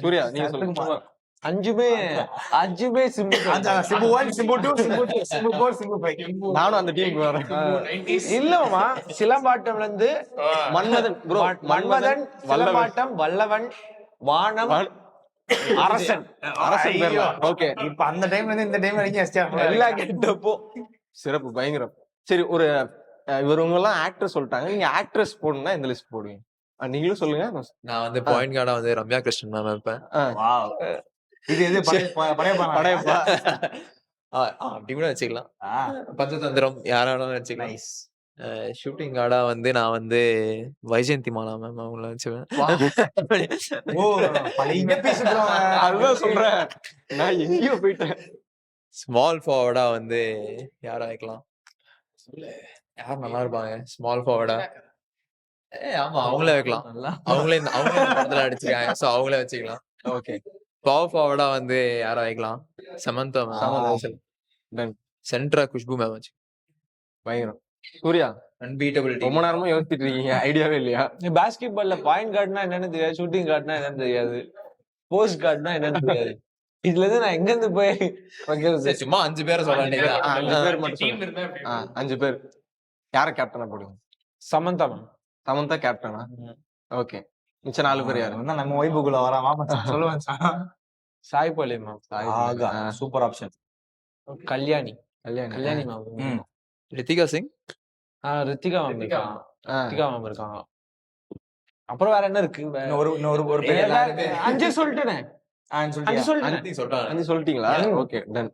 சூர்யா நீங்க சொல்லுங்க. அஞ்சுமே அஞ்சுமே சிம்பு 1, சிம்பு 2, சிம்பு 3, சிம்பு 4, சிம்பு 5. நானும் அந்த டீமுக்கு வரேன். இல்லமா சிலம்பாட்டம்ல இருந்து மன்மதன் ப்ரோ, மன்மதன், சிலம்பாட்டம், வல்லவன், வானம், அரசன். அரசன் பேர்ல. ஓகே, இப்ப அந்த டைம்ல இருந்து இந்த டைம் வரைக்கும் எஸ்டிஆர் எல்லா கெட்டப்போ சிறப்பு, பயங்கரம். சரி, ஒரு இவங்க எல்லாம் ஆக்டர் சொல்லிட்டாங்க, நீங்க ஆக்ட்ரஸ் போடணும்னா இந்த லிஸ்ட் போடுவீங்க? நீங்களும் சொல்லுங்க. நான் வந்து பாயிண்ட் கார்டா வந்து ரம்யா கிருஷ்ணன் மேம் இருப்பேன். வாவ். இது எது படையப்பா? அப்படி கூட வச்சுக்கலாம். பஞ்சதந்திரம் யாரா வேணாலும் வச்சுக்கலாம். நைஸ். ஷூட்டிங் கார்டா வந்து நான் வந்து வைஜெயந்தி மாலா மேம் அவங்கள வச்சுவேன். ஓ, பழைய பீஸ் ப்ரோ. அதுதான் சொல்றேன், நான் எங்கேயோ போயிட்டேன். ஸ்மால் ஃபார்வர்டா வந்து யாரா வைக்கலாம்? யார் நல்லா இருப்பாங்க ஸ்மால் ஃபார்வர்டா? ஆமா, அவங்களே வைக்கலாம். அவங்களே படத்துல அடிச்சிருக்காங்க, சோ அவங்களே வச்சுக்கலாம். ஓகே, பவர் ஃபார்வர்டா வந்து யாரா வைக்கலாம்? சமந்தா மேம். டன். சென்ட்ரா குஷ்பு மேம் வச்சு. பயங்கரம். சூர்யா அன்பீட்டபிலிட்டி. ரொம்ப நேரமா யோசிச்சுட்டு இருக்கீங்க, ஐடியாவே இல்லையா? பாஸ்கெட் பால்ல பாயிண்ட் கார்டுனா என்னன்னு தெரியாது, ஷூட்டிங் கார்டுனா என்னன்னு தெரியாது, போஸ்ட் கார்டுனா என்னன்னு தெரியாது. இதுல இருந்து நான் எங்க இருந்து போய் வைக்கிறது? சும்மா 5 பேரை சொல்ல வேண்டியது. 5 பேர் மட்டும் சொல்லுங்க. 5 பேர். யார கேப்டனா போடுங்க? சமந்தா மேம். சமந்தா கேப்டனா? ஓகே, மிச்ச 4 பேர் யாரு? நம்ம வைப்புக்குள்ள வராமா சொல்லுவேன். சாய் பாலி மேம். ஆகா, super option. Kalyani Kalyani. Ma'am. Ritika Singh. Ritika ma'am இருக்காங்க. அப்புறம் வேற என்ன இருக்கு? ஒரு 5 சொல்லிட்டேனே. 5 சொல்லிட்டேன். சொல்லிட்டாங்க. 5 சொல்லிட்டீங்களா? Okay, ton.